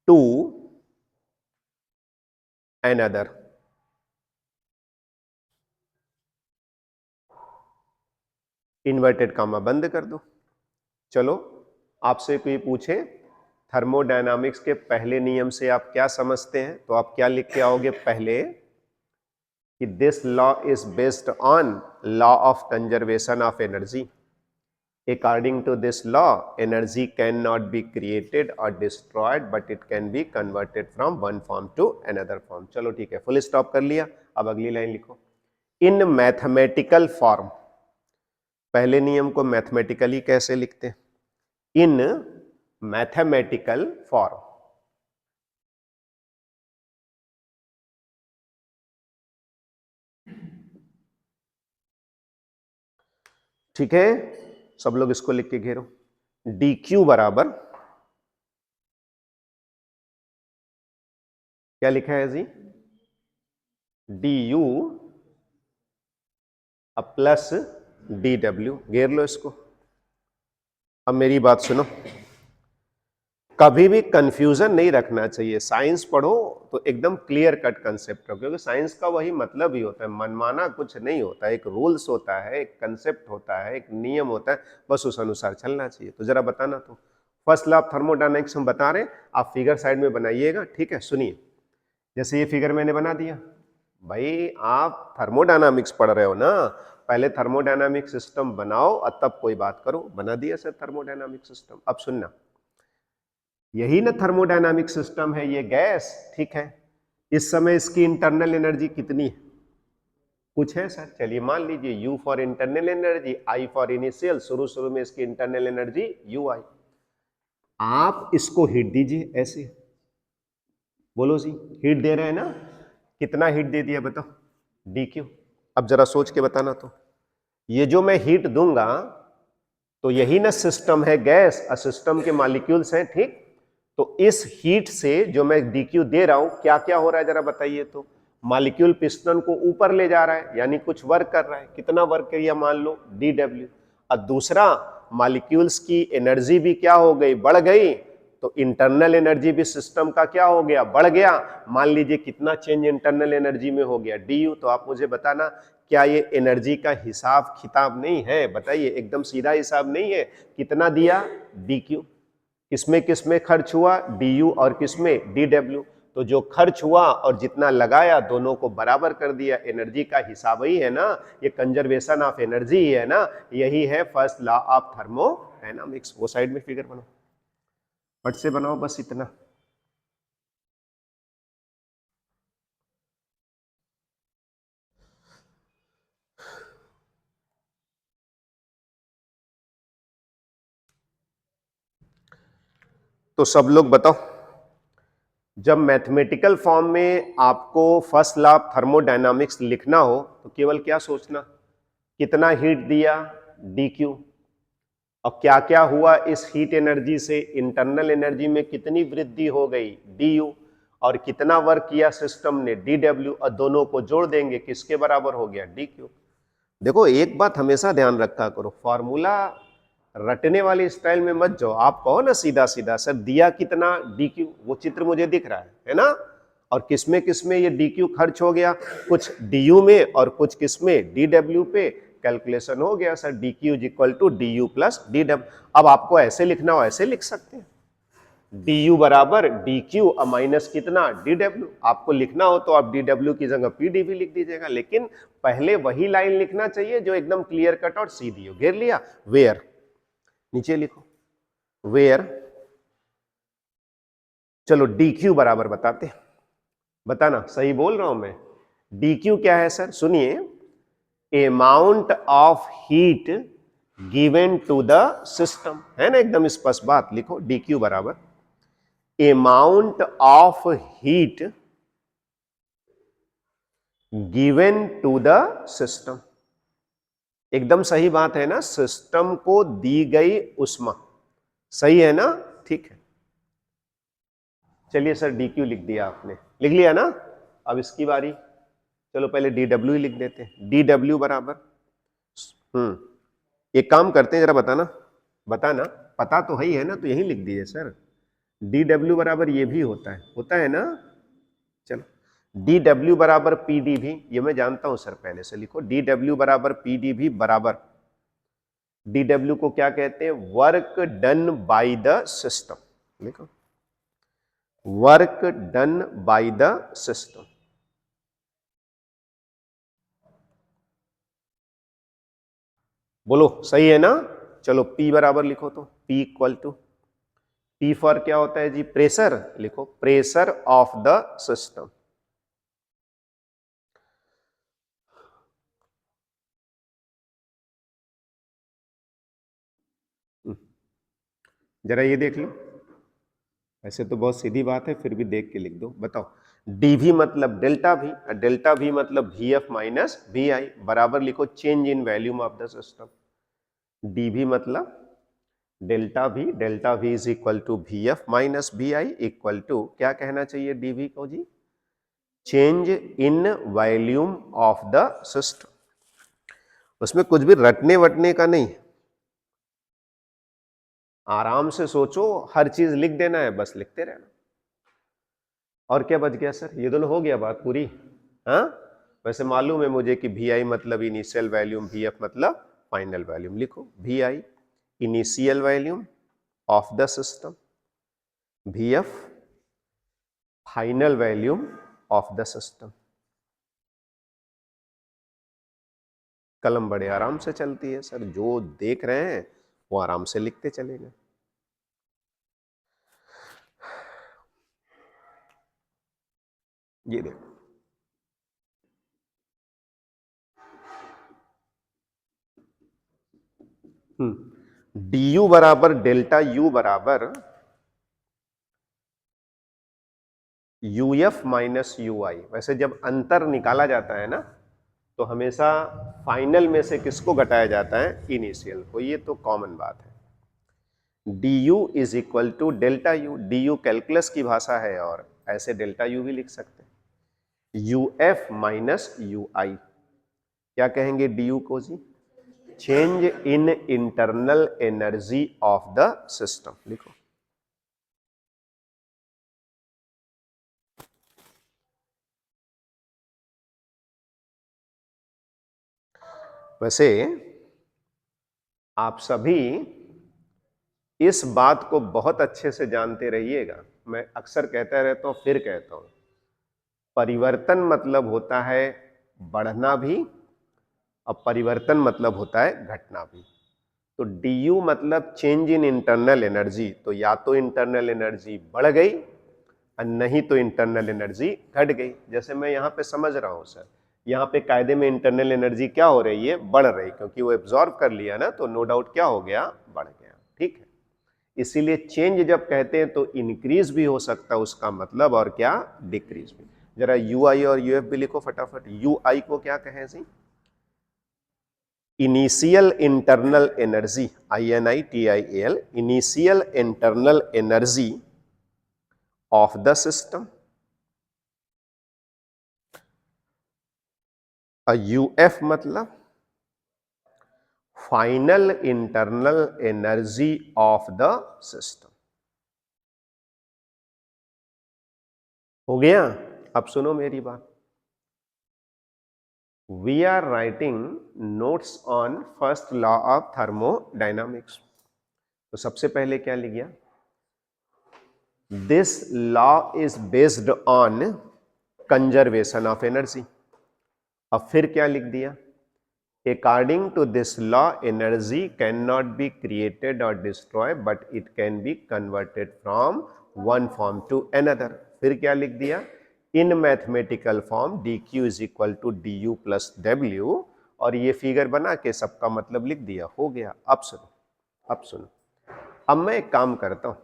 to another। Inverted comma बंद कर दो। चलो आपसे कोई पूछे थर्मोडायनामिक्स के पहले नियम से आप क्या समझते हैं, तो आप क्या लिख के आओगे? पहले कि this law is based on law of conservation of energy. According to this law, energy cannot be created or destroyed, but it can be converted from one form to another form। चलो ठीक है, full stop कर लिया। अब अगली line लिखो। इन mathematical form, पहले नियम को मैथमेटिकली कैसे लिखते हैं? इन मैथमेटिकल फॉर्म, ठीक है, सब लोग इसको लिख के घेरो। dq बराबर, क्या लिखा है जी? du प्लस dw, घेर लो इसको। अब मेरी बात सुनो, कभी भी कंफ्यूजन नहीं रखना चाहिए। साइंस पढ़ो तो एकदम क्लियर कट कंसेप्ट हो, क्योंकि साइंस का वही मतलब ही होता है, मनमाना कुछ नहीं होता है। एक रूल्स होता है, एक कंसेप्ट होता है, एक नियम होता है, बस उस अनुसार चलना चाहिए। तो जरा बताना, तो फर्स्ट लॉ ऑफ थर्मोडायनामिक्स हम बता रहे हैं, आप फिगर साइड में बनाइएगा, ठीक है? सुनिए, जैसे ये फिगर मैंने बना दिया, भाई आप थर्मोडायनामिक्स पढ़ रहे हो ना, पहले थर्मोडायनामिक सिस्टम बनाओ और तब कोई बात करो। बना दिया सर थर्मोडायनामिक सिस्टम। अब सुनना, यही ना थर्मोडायनामिक सिस्टम है, ये गैस, ठीक है? इस समय इसकी इंटरनल एनर्जी कितनी है? कुछ है सर? चलिए मान लीजिए U for internal energy, I for initial, शुरू में इसकी इंटरनल एनर्जी UI। आप इसको हीट दीजिए ऐसे, बोलो जी, हीट दे रहे हैं ना? कितना हीट दे दिया बताओ? dq। अब जरा सोच के बताना, तो ये जो मैं हीट दूंगा, तो यही ना सिस्टम है गैस, और सिस्टम के मॉलिक्यूल्स हैं, ठीक? तो इस हीट से जो मैं dq दे रहा हूं, क्या क्या हो रहा है जरा बताइए? तो मॉलिक्यूल पिस्टन को ऊपर ले जा रहा है, यानी कुछ वर्क कर रहा है। कितना वर्क किया? मान लो dw। और दूसरा, मॉलिक्यूल्स की एनर्जी भी क्या हो गई? बढ़ गई। तो इंटरनल एनर्जी भी सिस्टम का क्या हो गया? बढ़ गया। मान लीजिए कितना चेंज इंटरनल एनर्जी में हो गया? du। तो आप मुझे बताना, क्या ये एनर्जी का हिसाब किताब नहीं है? बताइए, एकदम सीधा हिसाब नहीं है। कितना दिया? dq। किसमें खर्च हुआ? du, और किसमें? dw। तो जो खर्च हुआ और जितना लगाया, दोनों को बराबर कर दिया। एनर्जी का हिसाब ही है ना, ये कंजर्वेशन ऑफ एनर्जी ही है ना, यही है फर्स्ट लॉ ऑफ थर्मोडायनामिक्स। वो साइड में फिगर बनाओ, फट से बनाओ, बस इतना। तो सब लोग बताओ, जब मैथमेटिकल फॉर्म में आपको फर्स्ट लॉ ऑफ थर्मोडायनामिक्स लिखना हो तो केवल क्या सोचना, कितना हीट दिया डी क्यू, और क्या क्या हुआ इस हीट एनर्जी से, इंटरनल एनर्जी में कितनी वृद्धि हो गई डी यू, और कितना वर्क किया सिस्टम ने डी डब्ल्यू, और दोनों को जोड़ देंगे किसके बराबर हो गया डी क्यू। देखो एक बात हमेशा ध्यान रखा करो, फॉर्मूला रटने वाली स्टाइल में मत जाओ। आप कहो ना सीधा सीधा सर दिया कितना डी क्यू, वो चित्र मुझे दिख रहा है ना, और किसमें ये डी क्यू खर्च हो गया, कुछ डी यू में और कुछ किसमें डी डब्ल्यू पे, कैलकुलेशन हो गया sir D Q is equal to D U plus D W. अब आपको ऐसे लिखना हो ऐसे लिख सकते हैं, डी यू बराबर डी क्यू और माइनस कितना डी डब्ल्यू। आपको लिखना हो तो आप डी डब्ल्यू की जगह पी डी भी लिख दीजिएगा, लेकिन पहले वही लाइन लिखना चाहिए जो एकदम क्लियर कट और सीधी हो। घेर लिया, वेयर, नीचे लिखो वेयर, चलो डी क्यू बराबर बताते, बताना सही बोल रहा हूं मैं। डी क्यू क्या है सर, सुनिए, amount of heat given to the system, है ना एकदम स्पष्ट बात, लिखो डी क्यू बराबर amount of heat given to the system. एकदम सही बात है ना, सिस्टम को दी गई उष्मा, सही है ना, ठीक है। चलिए सर डी क्यू लिख दिया आपने, लिख लिया ना, अब इसकी बारी, चलो पहले डी डब्ल्यू ही लिख देते हैं। डी डब्ल्यू बराबर एक काम करते हैं, जरा बताना, बताना, पता तो है ना, तो यही लिख दीजिए सर, डी डब्ल्यू बराबर ये भी होता है ना, चलो डी डब्ल्यू बराबर पी डी भी, ये मैं जानता हूं सर पहले से, लिखो डी डब्ल्यू बराबर पी डी भी बराबर, डी डब्ल्यू को क्या कहते हैं, work done by the system, लिखो work done by the system. बोलो सही है ना, चलो P बराबर लिखो, तो P equal to, P for क्या होता है जी, प्रेशर, लिखो प्रेशर ऑफ द सिस्टम। जरा ये देख लो, ऐसे तो बहुत सीधी बात है, फिर भी देख के लिख दो, बताओ डी भी मतलब डेल्टा भी, डेल्टा भी मतलब V F minus V I, बराबर लिखो change in volume of the system. D V मतलब delta V is equal to V F minus V I, equal to क्या कहना चाहिए डी वी को जी, change in volume of the system. उसमें कुछ भी रटने वटने का नहीं, आराम से सोचो, हर चीज लिख देना है, बस लिखते रहना। और क्या बच गया सर, ये दोनों हो गया बात पूरी, हाँ वैसे मालूम है मुझे कि वी आई मतलब इनिशियल वॉल्यूम, वी एफ मतलब फाइनल वॉल्यूम, लिखो V I initial volume of the system, V F final volume of the system. कलम बड़े आराम से चलती है सर, जो देख रहे हैं वो आराम से लिखते चलेंगे। ये देखो डी यू बराबर डेल्टा यू बराबर यू एफ माइनस यू आई। वैसे जब अंतर निकाला जाता है ना, तो हमेशा फाइनल में से किसको घटाया जाता है, इनिशियल को, ये तो कॉमन बात है। D U is equal to delta U, D U calculus की भाषा है और ऐसे डेल्टा यू भी लिख सकते हैं, U F minus U I, क्या कहेंगे डी यू को जी, change in internal energy of the system, लिखो वैसे आप सभी इस बात को बहुत अच्छे से जानते रहिएगा, मैं अक्सर कहता रहता हूं, फिर कहता हूं, परिवर्तन मतलब होता है बढ़ना भी और परिवर्तन मतलब होता है घटना भी। तो डी यू मतलब चेंज इन इंटरनल एनर्जी, तो या तो इंटरनल एनर्जी बढ़ गई और नहीं तो इंटरनल एनर्जी घट गई। जैसे मैं यहाँ पे समझ रहा हूँ सर, यहाँ पे कायदे में इंटरनल एनर्जी क्या हो रही है, बढ़ रही, क्योंकि वो एब्जॉर्ब कर लिया ना, तो नो डाउट क्या हो गया, बढ़ गया, ठीक है। इसीलिए चेंज जब कहते हैं तो इंक्रीज भी हो सकता है उसका मतलब, और क्या, डिक्रीज भी। जरा यू आई और यू एफ भी लिखो फटाफट। यू आई को क्या कहें जी? Initial internal energy, INITIAL, initial internal energy of the system. UF मतलब final internal energy of the system. हो गया? अब सुनो मेरी बात। We are writing notes on first law of thermodynamics। तो सबसे पहले क्या लिख गया? This law is based on conservation of energy। अब फिर क्या लिख दिया? According to this law, energy cannot be created or destroyed, but it can be converted from one form to another। फिर क्या लिख दिया? In mathematical form, dq is equal to du plus w, और ये फिगर बना के सबका मतलब लिख दिया। हो गया। अब सुनो, अब सुनो, अब मैं एक काम करता हूं,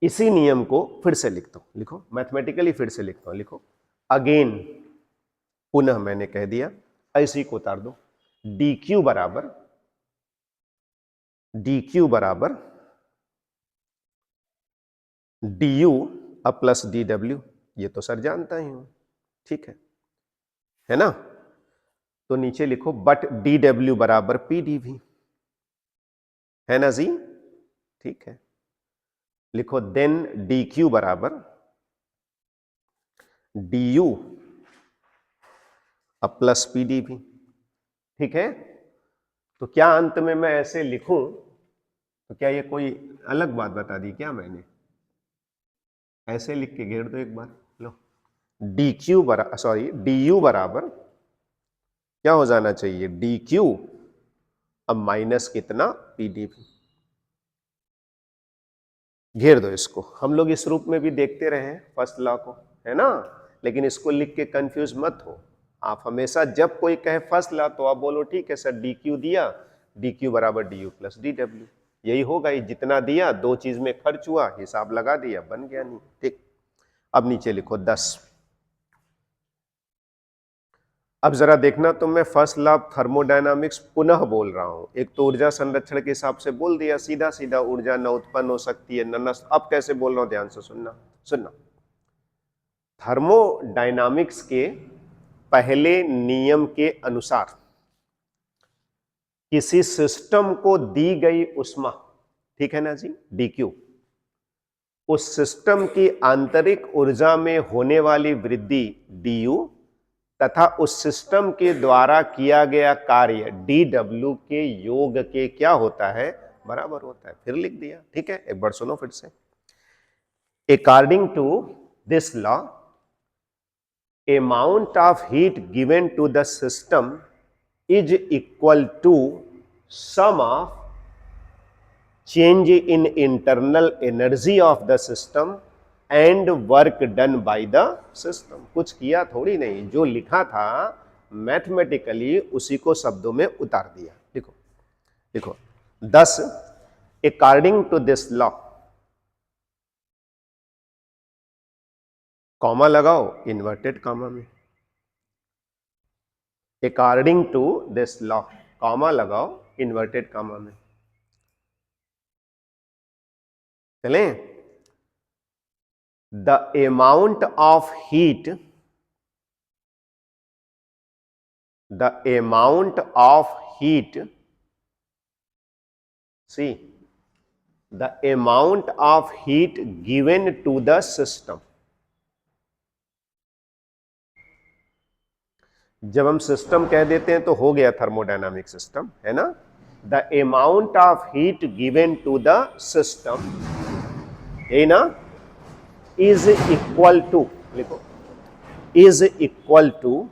इसी नियम को फिर से लिखता हूं। लिखो, मैथमेटिकली फिर से लिखता हूं। लिखो, अगेन, पुनः मैंने कह दिया, ऐसी को उतार दो। dq बराबर du अब प्लस dw। ये तो सर जानता ही हूं, ठीक है ना? तो नीचे लिखो बट dw बराबर pdv, है ना जी? ठीक है। लिखो देन dq बराबर du अब प्लस pdv। ठीक है? तो क्या अंत में मैं ऐसे लिखूं तो क्या ये कोई अलग बात बता दी क्या मैंने? ऐसे लिख के घेर दो एक बार। लो, dq बराबर, सॉरी, du बराबर क्या हो जाना चाहिए? dq अब माइनस कितना? pdv। घेर दो इसको। हम लोग इस रूप में भी देखते रहे फर्स्ट लॉ को, है ना? लेकिन इसको लिख के कंफ्यूज मत हो। आप हमेशा जब कोई कहे फर्स्ट लॉ तो आप बोलो ठीक है सर, dq दिया, dq बराबर du प्लस dw। यही होगा, ये जितना दिया, दो चीज में खर्च हुआ, हिसाब लगा दिया, बन गया। नहीं, ठीक। अब नीचे लिखो 10। अब जरा देखना, तो मैं फर्स्ट लॉ ऑफ थर्मोडायनामिक्स पुनः बोल रहा हूं। एक तो ऊर्जा संरक्षण के हिसाब से बोल दिया, सीधा सीधा ऊर्जा न उत्पन्न हो सकती है न नष्ट। अब कैसे बोल रहा हूं, ध्यान से सुनना। थर्मोडायनामिक्स के पहले नियम के अनुसार किसी सिस्टम को दी गई उष्मा, ठीक है ना जी, dq, उस सिस्टम की आंतरिक ऊर्जा में होने वाली वृद्धि du तथा उस सिस्टम के द्वारा किया गया कार्य dw के योग के क्या होता है? बराबर होता है। फिर लिख दिया। ठीक है, एक बार सुनो फिर से। According to this law, amount of heat given to the system is equal to sum of change in internal energy of the system and work done by the system। कुछ किया थोड़ी नहीं, जो लिखा था मैथमेटिकली उसी को शब्दों में उतार दिया। देखो देखो 10, according to this law, comma लगाओ इन्वर्टेड कॉमा में, according to this law, comma लगाओ इन्वर्टेड कॉमा में। चलें? The amount of heat, the amount of heat, see, the amount of heat given to the system। जब हम system कह देते हैं तो हो गया थर्मोडायनामिक सिस्टम, है ना? The amount of heat given to the system, यही ना, इज इक्वल टू, लिखो, इज इक्वल टू,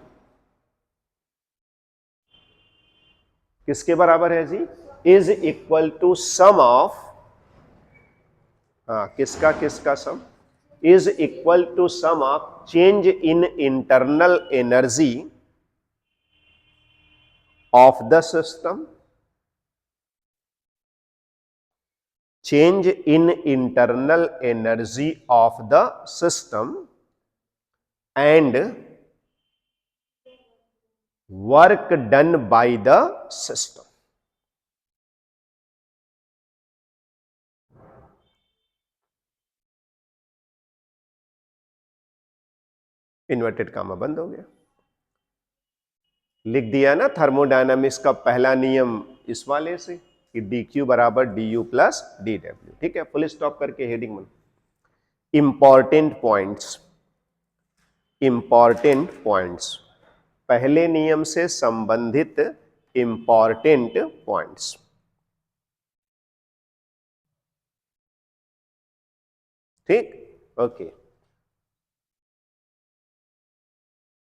किसके बराबर है जी? Is equal to sum of, किसका sum? Is equal to sum of change in internal energy of the system change in internal energy of the system and work done by the system. Inverted comma बंद हो गया। लिख दिया ना thermodynamics का पहला नियम इस वाले से कि dq बराबर du प्लस dw। ठीक है, फुल स्टॉप करके हेडिंग बन। इंपॉर्टेंट पॉइंट्स, पहले नियम से संबंधित इंपॉर्टेंट पॉइंट्स। ठीक, ओके,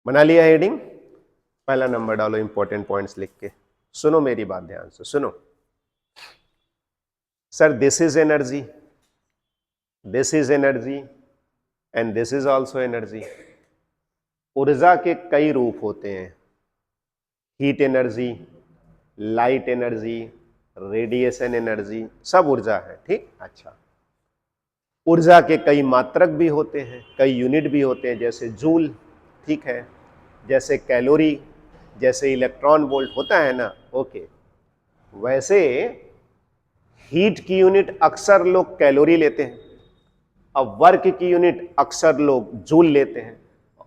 बना लिया हेडिंग। पहला नंबर डालो इंपॉर्टेंट पॉइंट्स लिख के। सुनो मेरी बात ध्यान से सुनो। Sir this is energy and this is also energy. ऊर्जा के कई रूप होते हैं, heat energy, light energy, radiation energy, सब ऊर्जा है। ठीक, अच्छा, ऊर्जा के कई मात्रक भी होते हैं, कई यूनिट भी होते हैं, जैसे जूल, ठीक है, जैसे कैलोरी, जैसे इलेक्ट्रॉन वोल्ट होता है ना। ओके, वैसे हीट की यूनिट अक्सर लोग कैलोरी लेते हैं, अब वर्क की यूनिट अक्सर लोग जूल लेते हैं,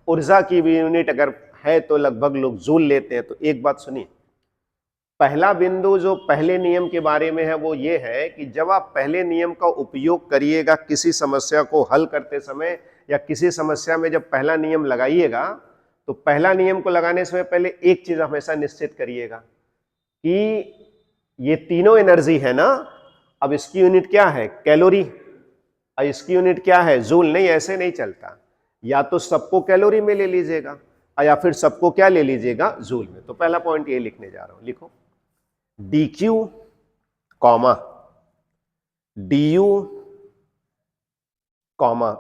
ऊर्जा की भी यूनिट अगर है तो लगभग लोग जूल लेते हैं। तो एक बात सुनिए, पहला बिंदु जो पहले नियम के बारे में है वो ये है कि जब आप पहले नियम का उपयोग करिएगा किसी समस्या को हल करते समय या किसी समस्या में जब पहला नियम लगाइएगा, तो पहला नियम को लगाने से पहले एक चीज हमेशा निश्चित करिएगा कि ये तीनों एनर्जी है ना, अब इसकी यूनिट क्या है, कैलोरी, और इसकी यूनिट क्या है, जूल। नहीं, ऐसे नहीं चलता, या तो सबको कैलोरी में ले लीजिएगा या फिर सबको क्या ले लीजिएगा, जूल में। तो पहला पॉइंट ये लिखने जा रहा हूं, लिखो dq कॉमा du कॉमा,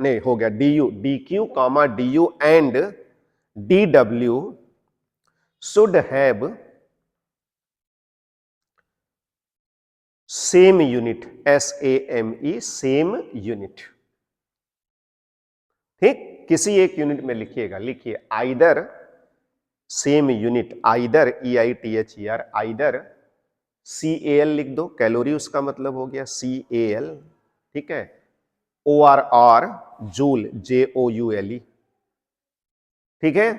नहीं हो गया du, dq comma du and dw should have same unit, SAME, same unit. ठीक, किसी एक यूनिट में लिखिएगा, लिखिए either same unit, either EITHER, either CAL लिख दो, कैलोरी उसका मतलब हो गया CAL, ठीक है, OR जूल, JOULE। ठीक है,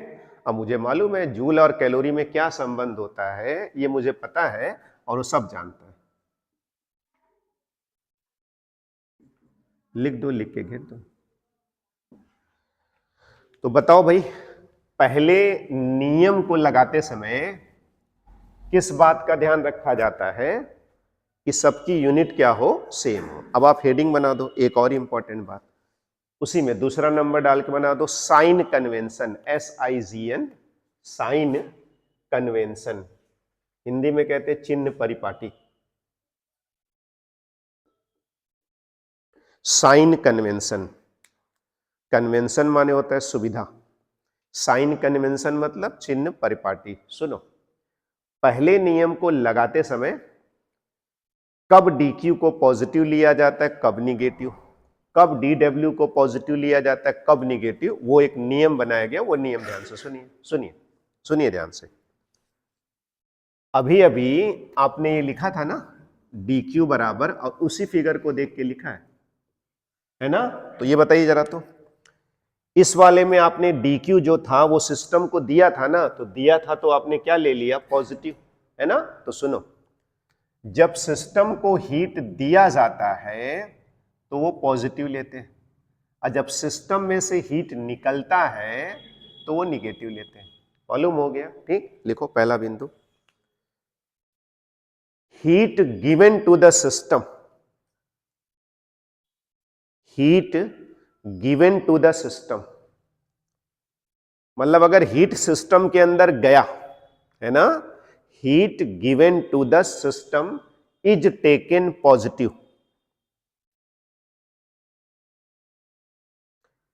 अब मुझे मालूम है जूल और कैलोरी में क्या संबंध होता है, ये मुझे पता है और वो सब जानता है। लिख दो, लिख के घेर दो। तो बताओ भाई, पहले नियम को लगाते समय किस बात का ध्यान रखा जाता है कि सबकी यूनिट क्या हो, सेम हो। अब आप हेडिंग बना दो, एक और इंपॉर्टेंट बात उसी में दूसरा नंबर डाल के बना दो, sign convention, SIGN, sign convention, Hindi में कहते हैं चिन्ह परिपाटी। साइन कन्वेंशन, कन्वेंशन माने होता है सुविधा, साइन कन्वेंशन मतलब चिन्ह परिपाटी। सुनो, पहले नियम को लगाते समय कब dq को पॉजिटिव लिया जाता है, कब निगेटिव, कब dw को पॉजिटिव लिया जाता है, कब निगेटिव, वो एक नियम बनाया गया। वो नियम ध्यान से सुनिए, सुनिए सुनिए ध्यान से। अभी अभी आपने ये लिखा था ना dq बराबर, और उसी फिगर को देख के लिखा है ना। तो ये बताइए जरा, तो इस वाले में आपने dq जो था वो सिस्टम को दिया था ना, तो दिया था तो आपने क्या ले लिया, पॉजिटिव, है ना। तो सुनो, जब सिस्टम को हीट दिया जाता है तो वो पॉजिटिव लेते हैं, और जब सिस्टम में से हीट निकलता है तो वो निगेटिव लेते हैं। मालूम हो गया। ठीक, लिखो पहला बिंदु, heat given to the system, heat given to the system मतलब अगर हीट सिस्टम के अंदर गया है ना, heat given to the system is taken positive.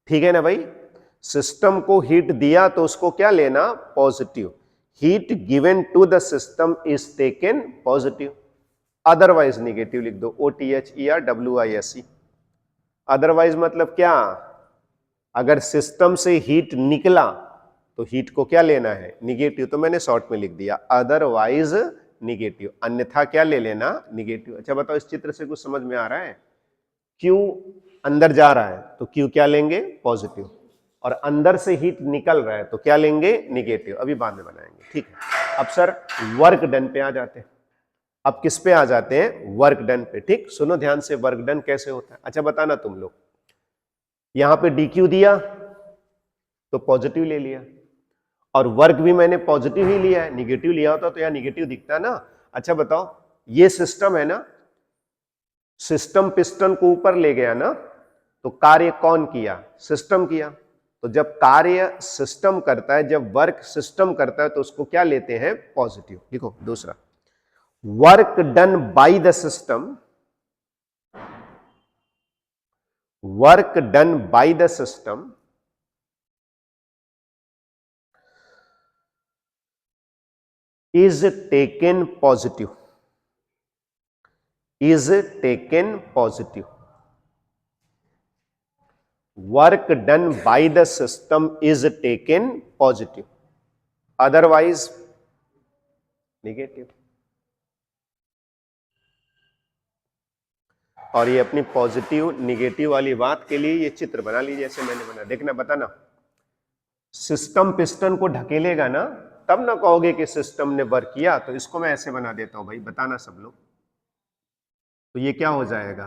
ठीक है ना भाई, सिस्टम को हीट दिया तो उसको क्या लेना, positive. Heat given to the system is taken positive. Otherwise negative लिख दो, OTHERWISE। अदरवाइज मतलब क्या, अगर सिस्टम से हीट निकला तो हीट को क्या लेना है, निगेटिव, तो मैंने शॉर्ट में लिख दिया अदरवाइज निगेटिव, अन्यथा क्या ले लेना, निगेटिव। अच्छा बताओ इस चित्र से कुछ समझ में आ रहा है? Q अंदर जा रहा है तो Q क्या लेंगे, पॉजिटिव, और अंदर से हीट निकल रहा है तो क्या लेंगे, निगेटिव। अभी बाद में बनाएंगे, ठीक है। अब सर वर्क डन पे आ जाते हैं। अब किस पे आ जाते हैं, वर्क डन पे। ठीक, सुनो ध्यान से, वर्क डन कैसे होता है। अच्छा बताना तुम लोग, यहां पे DQ दिया तो पॉजिटिव ले लिया, और वर्क भी मैंने पॉजिटिव ही लिया है, निगेटिव लिया होता तो यहां निगेटिव दिखता ना। अच्छा बताओ, ये सिस्टम है ना, सिस्टम पिस्टन को ऊपर ले गया ना, तो कार्य कौन किया, सिस्टम किया। तो जब कार्य सिस्टम करता है, जब वर्क सिस्टम करता है, तो उसको क्या लेते हैं, पॉजिटिव। देखो दूसरा, work done by the system, work done by the system is taken positive, is taken positive. Work done by the system is taken positive, otherwise negative। और ये अपनी पॉजिटिव निगेटिव वाली बात के लिए ये चित्र बना लीजिए, जैसे मैंने बना, देखना बताना। सिस्टम पिस्टन को ढकेलेगा ना, तब ना कहोगे कि सिस्टम ने वर्क किया। तो इसको मैं ऐसे बना देता हूं भाई, बताना सब लोग। तो ये क्या हो जाएगा,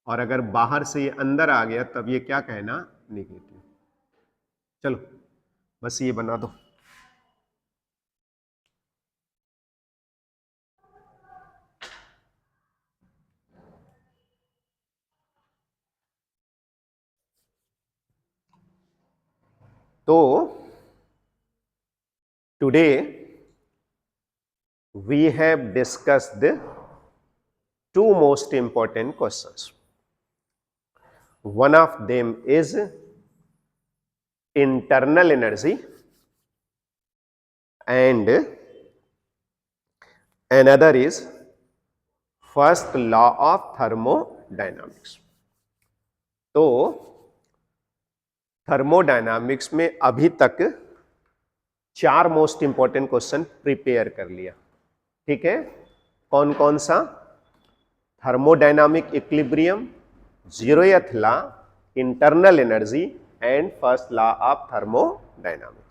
और अगर बाहर से ये अंदर आ गया तब ये क्या कहना, निगेटिव। चलो बस ये बना दो। तो today we have discussed the two most important questions. One of them is internal energy and another is first law of thermodynamics. तो थर्मोडायनामिक्स में अभी तक 4 मोस्ट इंपॉर्टेंट क्वेश्चन प्रिपेयर कर लिया, ठीक है। कौन कौन सा, thermodynamic equilibrium, zeroth law, internal energy and first law of thermodynamics.